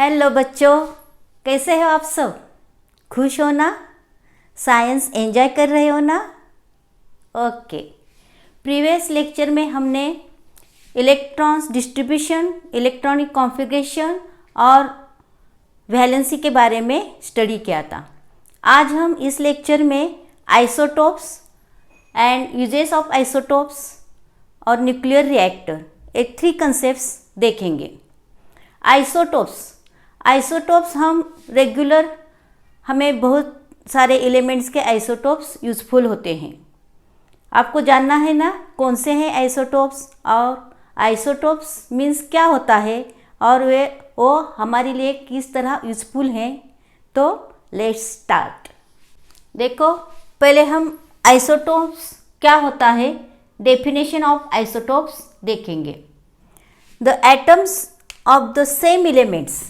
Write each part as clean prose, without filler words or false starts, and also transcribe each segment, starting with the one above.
Hello बच्चों, कैसे हो आप सब? खुश हो ना? साइंस एंजॉय कर रहे हो ना? ओके। प्रीवियस लेक्चर में हमने इलेक्ट्रॉन्स डिस्ट्रीब्यूशन, इलेक्ट्रॉनिक कॉन्फ़िगरेशन और वैलेंसी के बारे में स्टडी किया था। आज हम इस लेक्चर में isotopes and uses of isotopes और न्यूक्लियर रिएक्टर, ये 3 कंसेप्ट्स देखेंगे। आइसोटोप्स हम रेगुलर, हमें बहुत सारे एलिमेंट्स के आइसोटोप्स यूज़फुल होते हैं। आपको जानना है ना कौन से हैं आइसोटोप्स, और आइसोटोप्स मीन्स क्या होता है और वो हमारे लिए किस तरह यूज़फुल हैं। तो लेट्स स्टार्ट। देखो, पहले हम आइसोटोप्स क्या होता है, डेफिनेशन ऑफ आइसोटोप्स देखेंगे। The atoms of the same elements,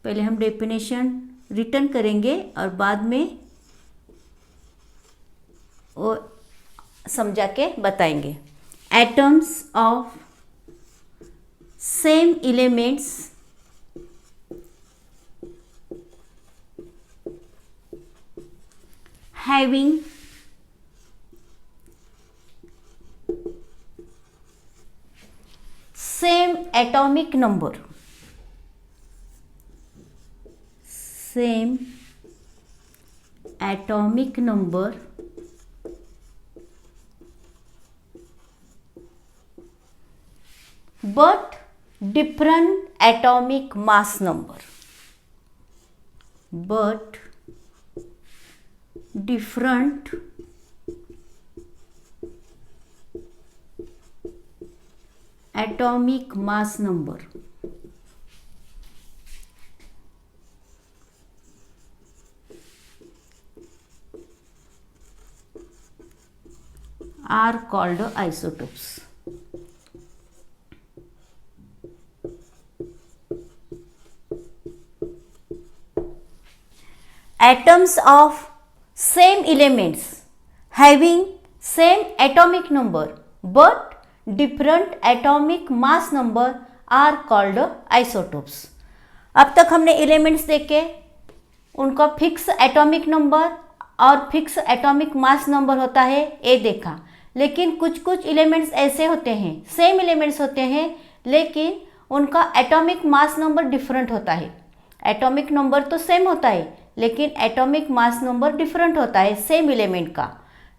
पहले हम डेफिनेशन रिटर्न करेंगे और बाद में वो समझा के बताएंगे। Atoms of same elements having same atomic number, but different atomic mass number, atomic mass number are called isotopes. Atoms of same elements having same atomic number but different atomic mass number are called isotopes. अब तक हमने elements देखे, उनका fix atomic number और fix atomic mass number होता है, ये देखा। लेकिन कुछ एलिमेंट्स ऐसे होते हैं, सेम एलिमेंट्स होते हैं लेकिन उनका एटॉमिक मास नंबर डिफरेंट होता है। एटॉमिक नंबर तो सेम होता है लेकिन एटॉमिक मास नंबर डिफरेंट होता है सेम एलिमेंट का।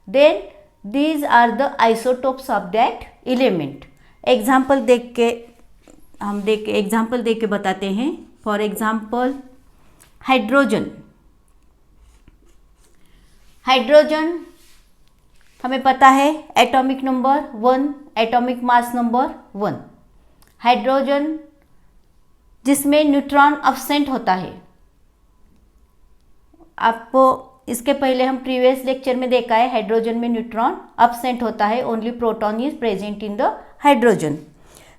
Then these are the isotopes of that element. Example देख के बताते हैं। फॉर एग्जाम्पल हाइड्रोजन हमें पता है atomic number 1, atomic mass number 1। Hydrogen जिसमें न्यूट्रॉन अब्सेंट होता है, आपको इसके पहले हम प्रीवियस लेक्चर में देखा है, हाइड्रोजन में न्यूट्रॉन अब्सेंट होता है, only proton is present in the hydrogen.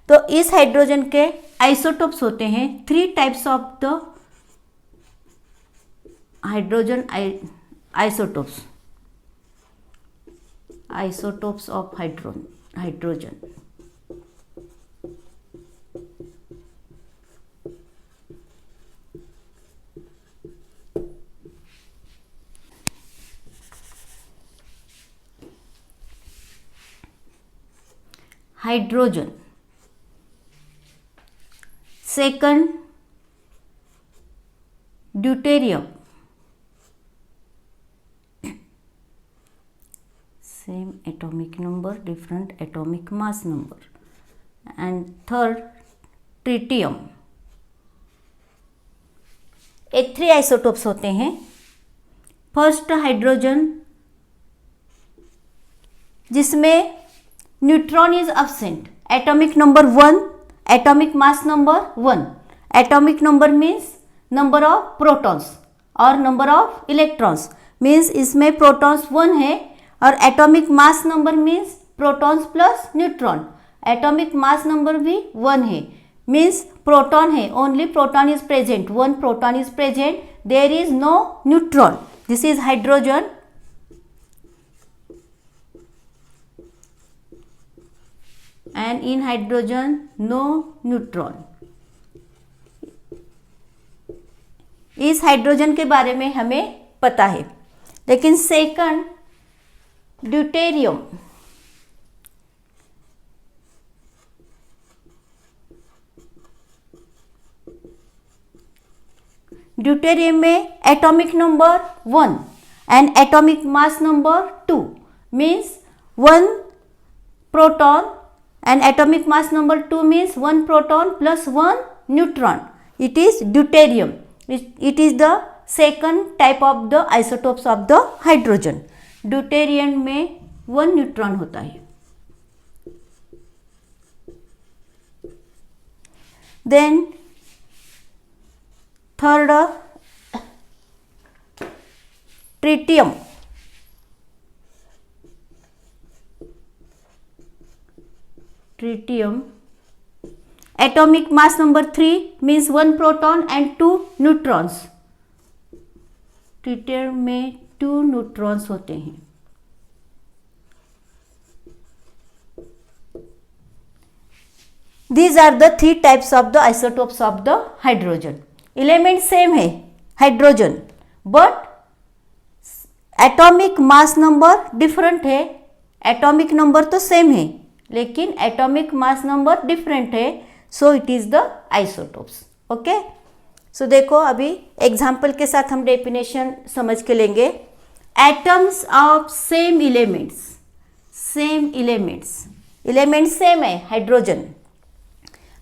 तो इस हाइड्रोजन के आइसोटोप्स होते हैं 3 types of the hydrogen isotopes of hydrogen. Hydrogen, second deuterium, same atomic number different atomic mass number, and third tritium. ये 3 isotopes होते हैं। फर्स्ट हाइड्रोजन जिसमें neutron is absent, atomic number 1, atomic mass number 1। Atomic number means number of protons और number of electrons, means इसमें protons 1 है, और atomic mass number means protons plus neutron. Atomic mass number भी 1 है, means proton है, only proton is present, 1 proton is present, there is no neutron. This is hydrogen. and in hydrogen no neutron. इस hydrogen के बारे में हमें पता है। लेकिन सेकंड ड्यूटेरियम, ड्यूटेरियम में atomic number 1 and atomic mass number 2 means 1 proton and atomic mass number 2 means 1 proton plus 1 neutron. It is deuterium. It is the second type of the isotopes of the hydrogen. deuterium में 1 neutron होता है। Then third tritium. Tritium atomic mass number 3 means 1 proton and 2 neutrons. Tritium में 2 neutrons होते हैं। These are the 3 types of the isotopes of the hydrogen. Element same है hydrogen, but atomic mass number different है। Atomic number तो same है लेकिन atomic mass number different है, so it is the isotopes. Okay, so देखो अभी example के साथ हम डेफिनेशन समझ के लेंगे। Atoms of same elements, same elements, element same है hydrogen,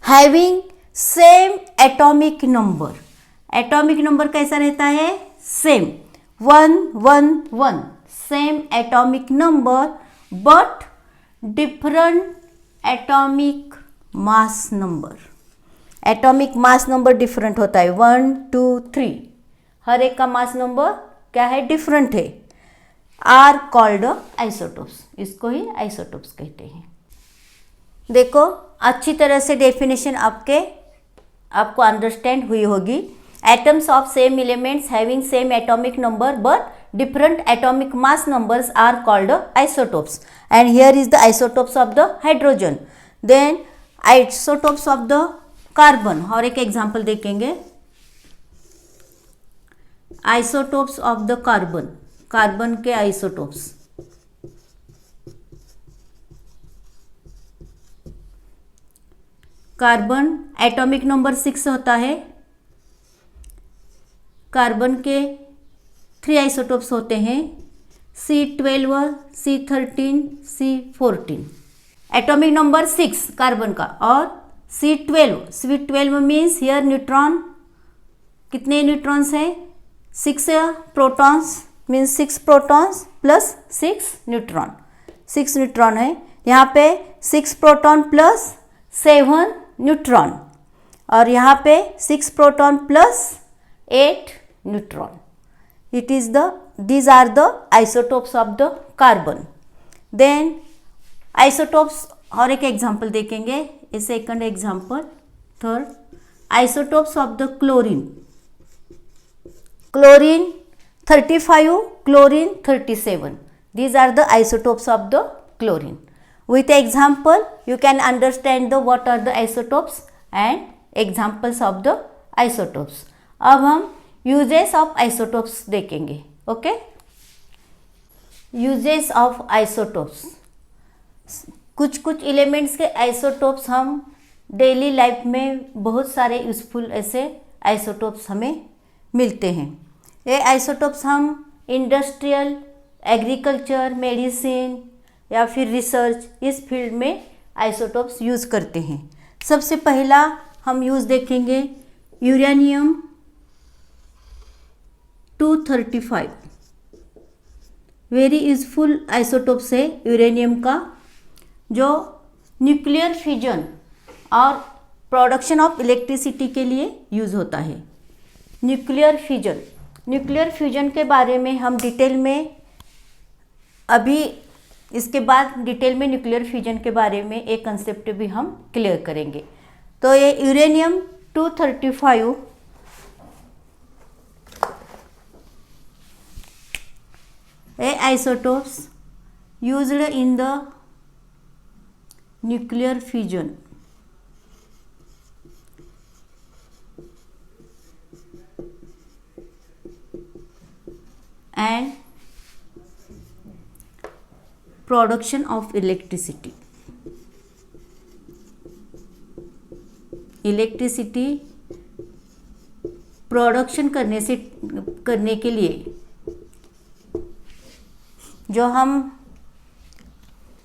having same atomic number. Atomic number कैसा रहता है? Same, 1 1 1, same atomic number but different atomic mass number. Atomic mass number different होता है, 1 2 3, हर एक का मास नंबर क्या है? डिफरेंट है। आर कॉल्ड आइसोटोप्स, इसको ही आइसोटोप्स कहते हैं। देखो अच्छी तरह से डेफिनेशन आपको अंडरस्टैंड हुई होगी। Atoms of same elements having same atomic number but different atomic mass numbers are called isotopes, and here is the isotopes of the hydrogen. Then isotopes of the carbon, और एक example देखेंगे। isotopes of the carbon, carbon के isotopes। Carbon atomic number 6 होता है। Carbon के 3 isotopes होते हैं, C12, C13, C14। Atomic number 6 carbon का, और C12 मीन्स हियर न्यूट्रॉन, कितने न्यूट्रॉन्स हैं? 6 protons, means 6 protons plus 6 neutron, 6 neutron है यहाँ पे, 6 प्रोटॉन प्लस 7 न्यूट्रॉन, और यहाँ पे 6 proton plus 8 neutron. It is these are the isotopes of the carbon. Then isotopes, और एक एग्जाम्पल देखेंगे, a second example. Third isotopes of the chlorine, chlorine 35, chlorine 37, these are the isotopes of the chlorine. With example you can understand the what are the isotopes and examples of the isotopes. अब हम uses of isotopes देखेंगे। Okay, uses of isotopes, कुछ elements के isotopes हम daily life में बहुत सारे useful ऐसे आइसोटोप्स हमें मिलते हैं। ये आइसोटोप्स हम इंडस्ट्रियल, एग्रीकल्चर, मेडिसिन या फिर रिसर्च, इस फील्ड में आइसोटोप्स यूज़ करते हैं। सबसे पहला हम यूज़ देखेंगे यूरेनियम 235, वेरी यूजफुल आइसोटोप्स है यूरेनियम का, जो न्यूक्लियर फ्यूजन और प्रोडक्शन ऑफ इलेक्ट्रिसिटी के लिए यूज़ होता है। न्यूक्लियर फ्यूजन के बारे में हम डिटेल में अभी इसके बाद डिटेल में न्यूक्लियर फ्यूजन के बारे में एक कंसेप्ट भी हम क्लियर करेंगे। तो ये uranium 235 isotopes used in the nuclear fusion. and production of electricity. Electricity production करने के लिए जो हम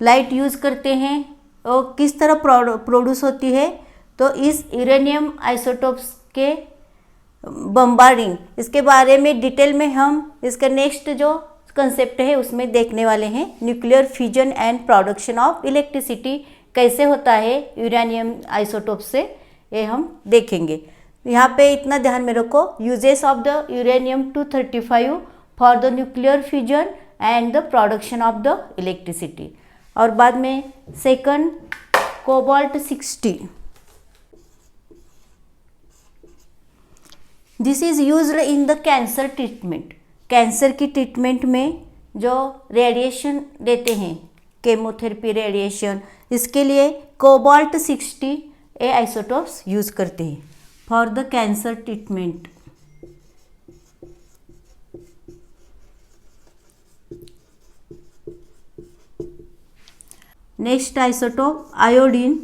लाइट यूज़ करते हैं वो किस तरह प्रोड्यूस होती है, तो इस यूरेनियम आइसोटोप्स के बम्बार्डिंग, इसके बारे में डिटेल में हम इसका नेक्स्ट जो कंसेप्ट है उसमें देखने वाले हैं। Nuclear fusion and production of electricity कैसे होता है यूरेनियम आइसोटोप से, ये हम देखेंगे। यहाँ पे इतना ध्यान में रखो, uses of the uranium 235 for the nuclear fusion and the production of the electricity. और बाद में second cobalt 60, this is used in the cancer treatment. Cancer की ट्रीटमेंट में जो रेडिएशन देते हैं, केमोथेरेपी रेडिएशन, इसके लिए कोबाल्ट 60 ए आइसोटोप्स यूज़ करते हैं for the cancer treatment. Next isotope iodine.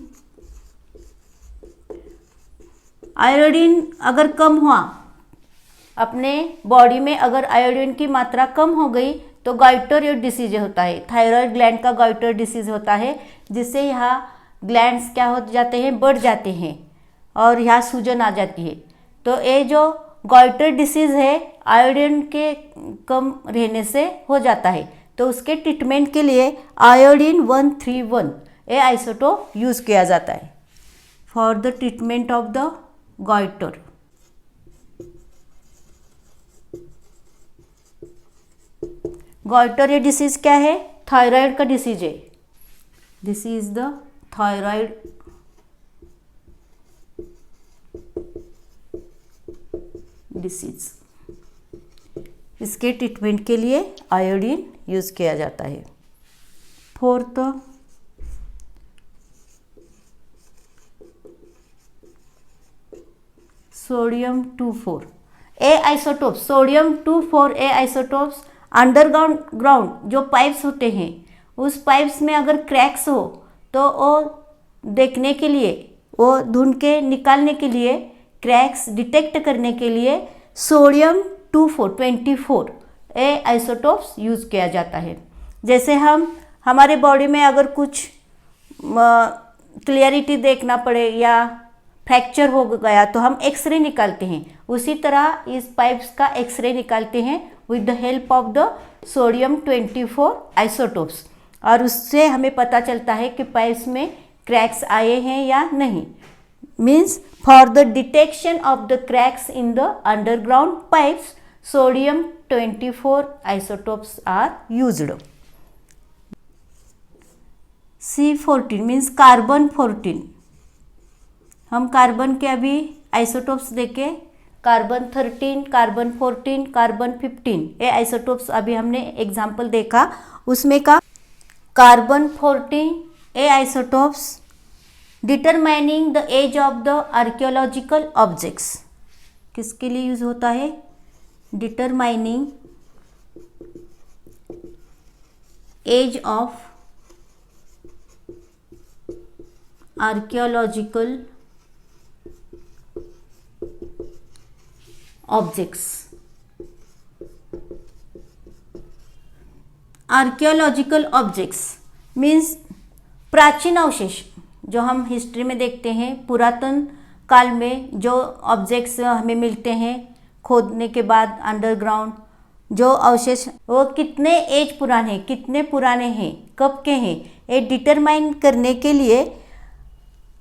Iodine अगर कम हुआ अपने बॉडी में, अगर आयोडीन की मात्रा कम हो गई तो गॉइटर डिसीज होता है, थायराइड ग्लैंड का गॉइटर डिसीज होता है, जिससे यहाँ ग्लैंड्स क्या हो जाते हैं, बढ़ जाते हैं और यहाँ सूजन आ जाती है। तो ये जो गॉइटर डिसीज है आयोडीन के कम रहने से हो जाता है, तो उसके ट्रीटमेंट के लिए आयोडीन 131 ये आइसोटोप यूज़ किया जाता है for the treatment of the goitre. Goitre ये डिसीज क्या है, थायराइड का डिसीज है। This is the thyroid disease. इसके ट्रीटमेंट के लिए आयोडीन यूज़ किया जाता है। फोर्थ सोडियम 24 ए आइसोटोप्स। सोडियम 24 ए आइसोटोप्स अंडरग्राउंड जो पाइप्स होते हैं, उस पाइप्स में अगर क्रैक्स हो तो वो देखने के लिए, वो ढूंढ के निकालने के लिए, क्रैक्स डिटेक्ट करने के लिए सोडियम 24 ए आइसोटोप्स यूज़ किया जाता है। जैसे हमारे बॉडी में अगर कुछ क्लियरिटी देखना पड़े या फ्रैक्चर हो गया तो हम एक्सरे निकालते हैं, उसी तरह इस पाइप्स का एक्सरे निकालते हैं with the help of the sodium 24 isotopes, और उससे हमें पता चलता है कि पाइप्स में क्रैक्स आए हैं या नहीं। Means for the detection of the cracks in the underground pipes sodium 24 isotopes are used. C14 means carbon 14। हम कार्बन के अभी आइसोटोप्स देखे, कार्बन 13, कार्बन 14, कार्बन 15 ये आइसोटोप्स अभी हमने एग्जाम्पल देखा। उसमें का carbon 14 a isotopes determining the age of the archaeological objects. किसके लिए यूज होता है, determining age of archaeological objects. Archaeological objects means प्राचीन अवशेष जो हम हिस्ट्री में देखते हैं, पुरातन काल में जो ऑब्जेक्ट्स हमें मिलते हैं खोदने के बाद अंडरग्राउंड, जो अवशेष वो कितने एज पुराने हैं, कितने पुराने हैं, कब के हैं, ये डिटरमाइन करने के लिए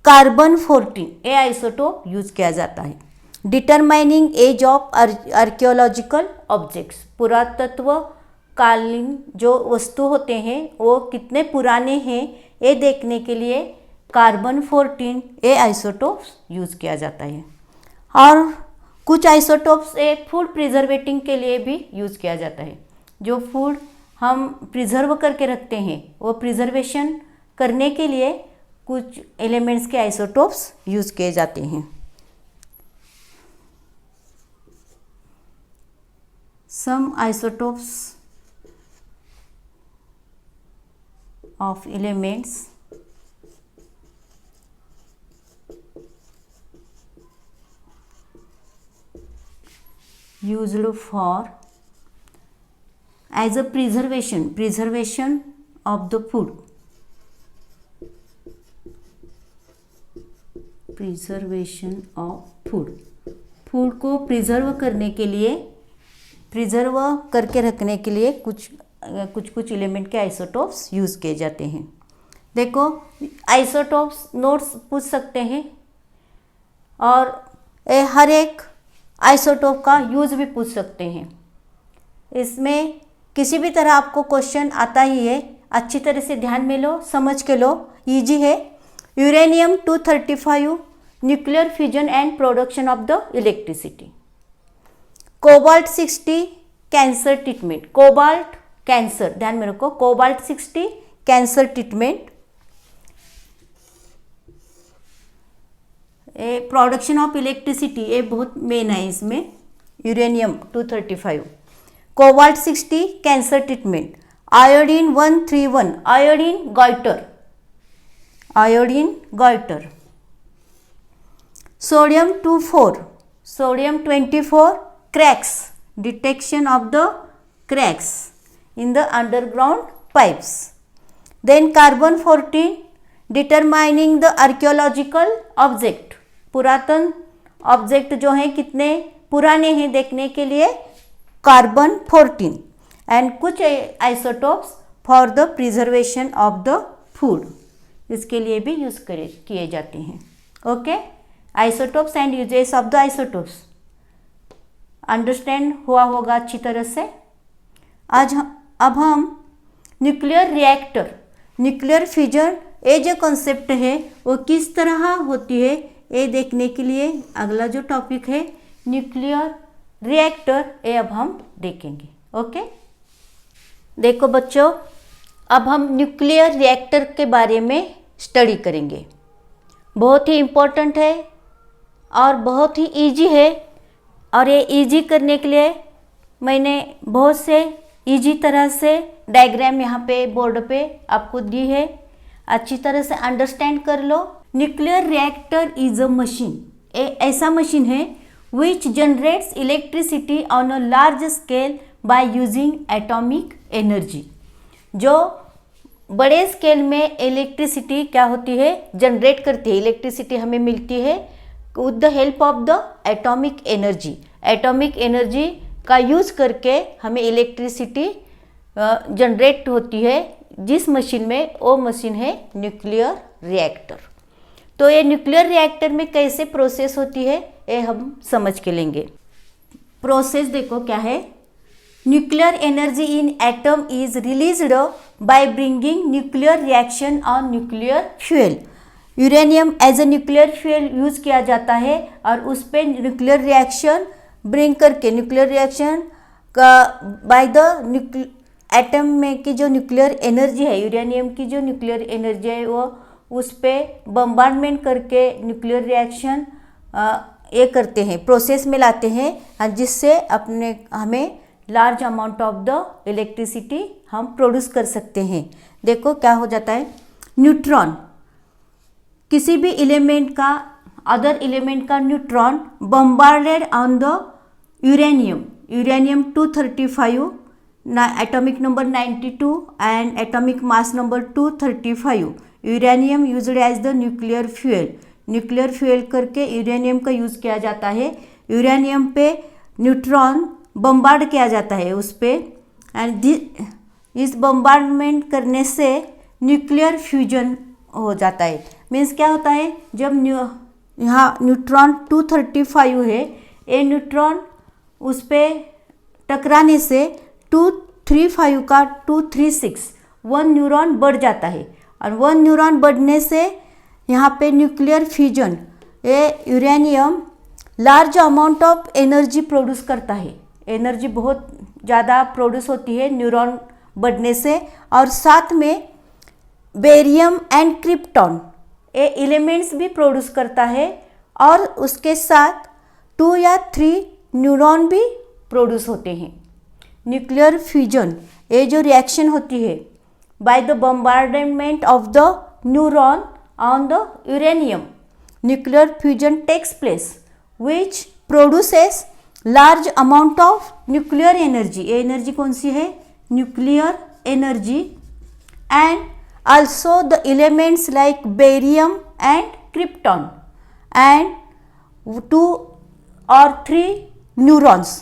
कार्बन 14 ए आइसोटोप यूज किया जाता है। Determining age of archaeological objects, पुरातत्व कालीन जो वस्तु होते हैं वो कितने पुराने हैं ये देखने के लिए कार्बन 14 ए आइसोटोप्स यूज किया जाता है। और कुछ आइसोटोप्स एक फूड प्रिजर्वेटिंग के लिए भी यूज किया जाता है। जो फूड हम प्रिजर्व करके रखते हैं वो प्रिजर्वेशन करने के लिए कुछ एलिमेंट्स के आइसोटोप्स यूज किए जाते हैं। some isotopes of elements used for as a preservation of the food, preservation of food, food को प्रिजर्व करने के लिए, प्रिजर्व करके रखने के लिए कुछ एलिमेंट के आइसोटोप्स यूज़ किए जाते हैं। देखो आइसोटोप्स नोट्स पूछ सकते हैं और हर एक आइसोटोप का यूज़ भी पूछ सकते हैं। इसमें किसी भी तरह आपको क्वेश्चन आता ही है, अच्छी तरह से ध्यान में लो, समझ के लो, इजी है। Uranium 235 nuclear fusion and production of the electricity. Cobalt 60 cancer treatment, cobalt cancer, ध्यान में रखो, cobalt 60 cancer treatment. Production of electricity ये बहुत मेन है इसमें, uranium 235, cobalt 60 cancer treatment. Iodine 131 iodine goitre, iodine goitre. Sodium 24 cracks, detection of the cracks in the underground pipes. Then carbon 14 determining the archaeological object, पुरातन object जो हैं कितने पुराने हैं देखने के लिए कार्बन 14। एंड कुछ isotopes for the preservation of the food, इसके लिए भी यूज किए जाते हैं। Okay, isotopes and uses of the isotopes understand हुआ होगा अच्छी तरह से। अब हम न्यूक्लियर रिएक्टर, न्यूक्लियर फ्यूजन ये जो कॉन्सेप्ट है वो किस तरह होती है ये देखने के लिए अगला जो टॉपिक है न्यूक्लियर रिएक्टर, ये अब हम देखेंगे। ओके, देखो बच्चों, अब हम न्यूक्लियर रिएक्टर के बारे में स्टडी करेंगे। बहुत ही इम्पोर्टेंट है और बहुत ही इजी है, और ये इजी करने के लिए मैंने बहुत से इजी तरह से डायग्राम यहाँ पे बोर्ड पे आपको दी है, अच्छी तरह से अंडरस्टैंड कर लो। Nuclear reactor is a machine, ऐसा मशीन है which generates electricity on a large scale by using atomic energy. जो बड़े स्केल में इलेक्ट्रिसिटी क्या होती है, जनरेट करती है, इलेक्ट्रिसिटी हमें मिलती है with the help of the atomic energy. Atomic energy का यूज करके हमें इलेक्ट्रिसिटी जनरेट होती है जिस मशीन में, वो मशीन है न्यूक्लियर रिएक्टर। तो ये न्यूक्लियर रिएक्टर में कैसे प्रोसेस होती है ये हम समझ के लेंगे। प्रोसेस देखो क्या है, nuclear energy in atom is released by bringing nuclear reaction on nuclear fuel. Uranium as a nuclear fuel use किया जाता है और उस पर न्यूक्लियर रिएक्शन ब्रिंग करके, न्यूक्लियर रिएक्शन का बाय द एटम में की जो न्यूक्लियर एनर्जी है, यूरेनियम की जो न्यूक्लियर एनर्जी है वो उस पर बम्बार्डमेंट करके न्यूक्लियर रिएक्शन ये करते हैं, प्रोसेस में लाते हैं, जिससे हमें large amount of the electricity हम प्रोड्यूस कर सकते हैं। देखो क्या हो जाता है, न्यूट्रॉन, किसी भी एलिमेंट का, अदर एलिमेंट का neutron bombarded on the uranium 235, atomic number 92 and atomic mass number 235। Uranium used as the nuclear fuel, nuclear fuel करके यूरेनियम का यूज़ किया जाता है। यूरेनियम पे न्यूट्रॉन बम्बार्ड किया जाता है उस पर, एंड इस बम्बार्डमेंट करने से न्यूक्लियर फ्यूजन हो जाता है। मीन्स क्या होता है, जब यहाँ न्यूट्रॉन 235 है, ये न्यूट्रॉन उस पर टकराने से 235 का 236 1 न्यूरॉन बढ़ जाता है, और 1 न्यूरॉन बढ़ने से यहाँ पे न्यूक्लियर फ्यूजन, ये uranium large amount of energy produce करता है, एनर्जी बहुत ज़्यादा प्रोड्यूस होती है न्यूरॉन बढ़ने से, और साथ में बेरियम एंड क्रिप्टॉन ये एलिमेंट्स भी प्रोड्यूस करता है, और उसके साथ 2 या 3 न्यूरॉन भी प्रोड्यूस होते हैं। न्यूक्लियर फ्यूजन, ये जो रिएक्शन होती है by the bombardment of the neuron on the uranium, nuclear fusion takes place which produces large amount of nuclear energy. ये एनर्जी कौन सी है? Nuclear energy. And also the elements like barium and krypton and 2 or 3 neurons,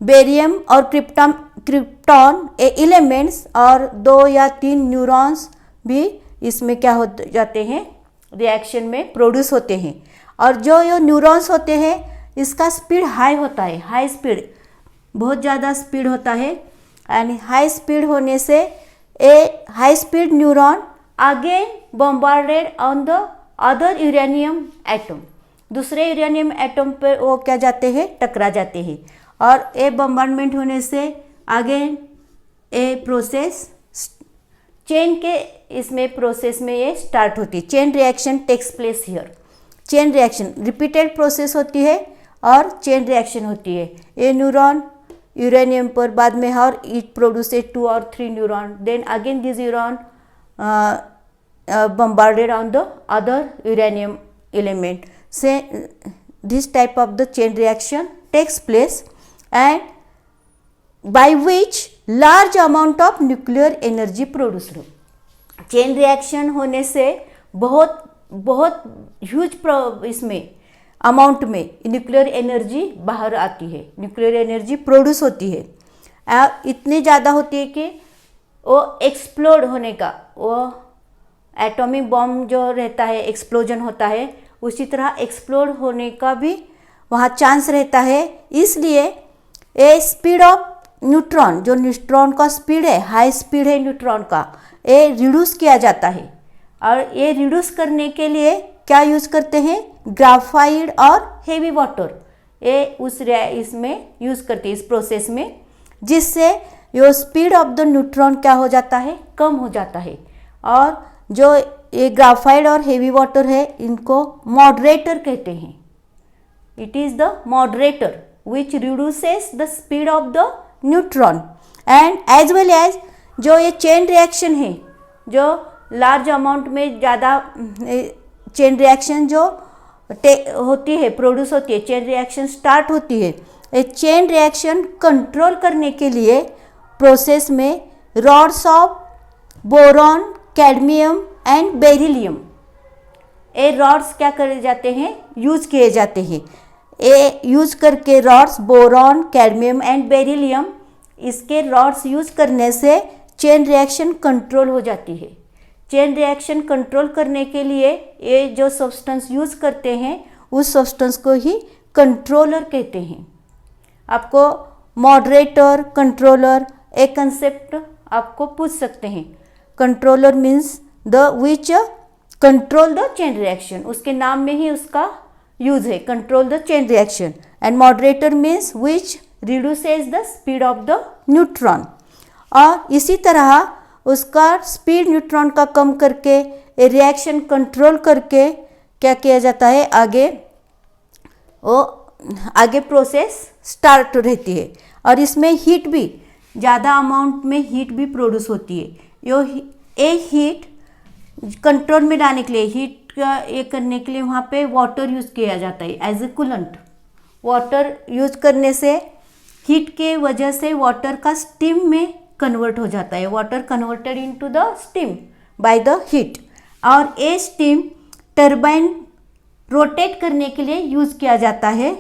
barium और krypton ए elements और 2 या 3 neurons भी इसमें क्या हो जाते हैं, रिएक्शन में प्रोड्यूस होते हैं। और जो ये न्यूरॉन्स होते हैं इसका स्पीड हाई होता है, हाई स्पीड, बहुत ज़्यादा स्पीड होता है। एंड हाई स्पीड होने से a high speed neuron again bombarded on the other uranium atom, दूसरे यूरेनियम एटम पर वो क्या जाते हैं, टकरा जाते हैं। और ए बम्बार्डमेंट होने से अगेन ए प्रोसेस चेन के इसमें प्रोसेस में ये स्टार्ट होती है। Chain reaction takes place here. Chain reaction repeated process होती है और चेन रिएक्शन होती है। ए न्यूरॉन यूरेनियम पर बाद में और it produces 2 or 3 neuron, then again this neuron bombarded on the other uranium element. Say this type of the chain reaction takes place and by which large amount of nuclear energy produced. Chain reaction होने से बहुत बहुत huge इसमें amount में nuclear energy बाहर आती है, nuclear energy produce होती है। इतनी ज़्यादा होती है कि वो एक्सप्लोड होने का, वो एटॉमिक बॉम्ब जो रहता है एक्सप्लोजन होता है, उसी तरह एक्सप्लोड होने का भी वहाँ चांस रहता है। इसलिए ये स्पीड ऑफ न्यूट्रॉन, जो न्यूट्रॉन का स्पीड है, हाई स्पीड है न्यूट्रॉन का, ये रिड्यूस किया जाता है। और ये रिड्यूस करने के लिए क्या यूज़ करते हैं, ग्राफाइट और हेवी वाटर, ये इसमें यूज़ करते हैं इस प्रोसेस में, जिससे यो स्पीड ऑफ द न्यूट्रॉन क्या हो जाता है, कम हो जाता है। और जो ये ग्राफाइट और हेवी वाटर है इनको मॉडरेटर कहते हैं। It is the moderator which reduces the speed of the neutron and as well as जो ये चेन रिएक्शन है, जो लार्ज अमाउंट में ज़्यादा चेन रिएक्शन जो होती है, प्रोड्यूस होती है, चेन रिएक्शन स्टार्ट होती है। ये चेन रिएक्शन कंट्रोल करने के लिए प्रोसेस में rods of boron, cadmium and beryllium, ये रॉड्स क्या करे जाते हैं, यूज़ किए जाते हैं। ये यूज़ करके rods boron, cadmium and beryllium, इसके रॉड्स यूज़ करने से चेन रिएक्शन कंट्रोल हो जाती है। चेन रिएक्शन कंट्रोल करने के लिए ये जो सब्सटेंस यूज़ करते हैं उस सब्सटेंस को ही कंट्रोलर कहते हैं। आपको मॉडरेटर, कंट्रोलर एक कंसेप्ट आपको पूछ सकते हैं। Controller means the which control the chain reaction, उसके नाम में ही उसका यूज है, control the chain reaction. And moderator means which reduces the speed of the neutron. और इसी तरह उसका स्पीड न्यूट्रॉन का कम करके रिएक्शन कंट्रोल करके क्या किया जाता है, आगे प्रोसेस स्टार्ट रहती है। और इसमें हीट भी ज़्यादा अमाउंट में हीट भी प्रोड्यूस होती है। ये हीट कंट्रोल में लाने के लिए, हीट का ये करने के लिए वहाँ पे वाटर यूज़ किया जाता है as a coolant. Water use करने से हीट के वजह से वाटर का स्टीम में कन्वर्ट हो जाता है, water converted into the steam by the heat. और ये स्टीम टरबाइन रोटेट करने के लिए यूज़ किया जाता है।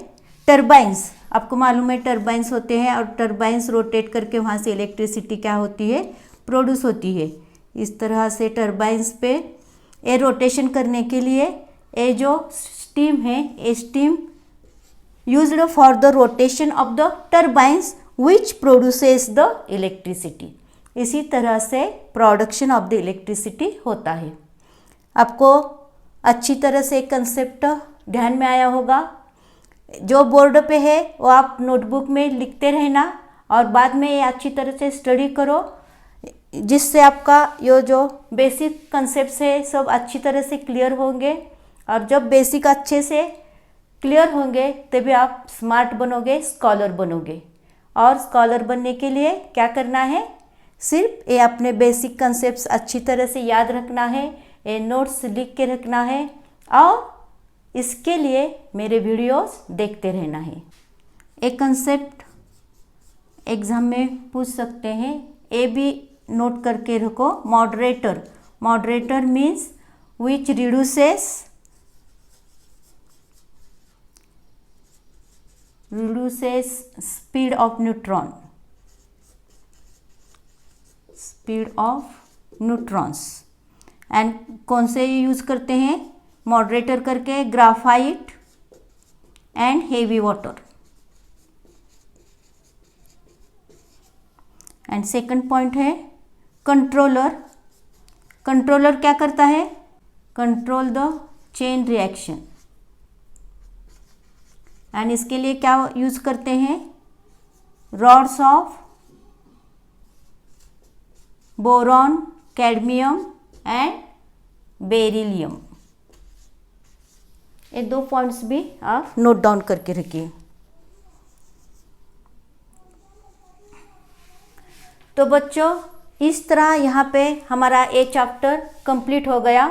टरबाइंस, आपको मालूम है टरबाइंस होते हैं, और टरबाइंस रोटेट करके वहाँ से इलेक्ट्रिसिटी क्या होती है, प्रोड्यूस होती है। इस तरह से टरबाइंस पे ये रोटेशन करने के लिए ये जो स्टीम है, ये steam used for the rotation of the turbines which produces the electricity. इसी तरह से प्रोडक्शन ऑफ द इलेक्ट्रिसिटी होता है। आपको अच्छी तरह से कंसेप्ट ध्यान में आया होगा। जो बोर्ड पे है वो आप नोटबुक में लिखते रहना और बाद में ये अच्छी तरह से स्टडी करो, जिससे आपका ये जो बेसिक कंसेप्ट्स है सब अच्छी तरह से क्लियर होंगे। और जब बेसिक अच्छे से क्लियर होंगे तभी आप स्मार्ट बनोगे, स्कॉलर बनोगे। और स्कॉलर बनने के लिए क्या करना है, सिर्फ ये अपने बेसिक कंसेप्ट्स अच्छी तरह से याद रखना है, ये नोट्स लिख के रखना है और इसके लिए मेरे वीडियोस देखते रहना है। एक कंसेप्ट एग्ज़ाम में पूछ सकते हैं, ये भी नोट करके रखो। Moderator, moderator means which reduces speed of neutron, speed of neutrons. And कौन से यूज़ करते हैं मॉडरेटर करके, graphite and heavy water. And second point है कंट्रोलर। कंट्रोलर क्या करता है, control the chain reaction. And इसके लिए क्या यूज़ करते हैं, rods of boron, cadmium and beryllium. ये 2 पॉइंट्स भी आप नोट डाउन करके रखिए। तो बच्चों इस तरह यहाँ पे हमारा ये चैप्टर कंप्लीट हो गया।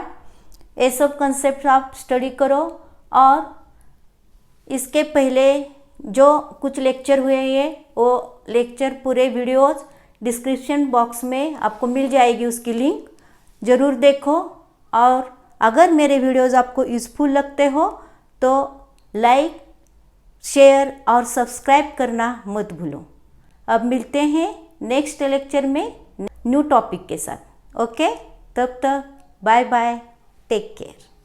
ये सब कंसेप्ट आप स्टडी करो और इसके पहले जो कुछ लेक्चर हुए हैं वो लेक्चर पूरे वीडियोस डिस्क्रिप्शन बॉक्स में आपको मिल जाएगी, उसकी लिंक ज़रूर देखो। और अगर मेरे वीडियोस आपको यूज़फुल लगते हो तो लाइक, शेयर और सब्सक्राइब करना मत भूलो। अब मिलते हैं नेक्स्ट लेक्चर में न्यू टॉपिक के साथ। ओके, तब तक बाय बाय, टेक केयर।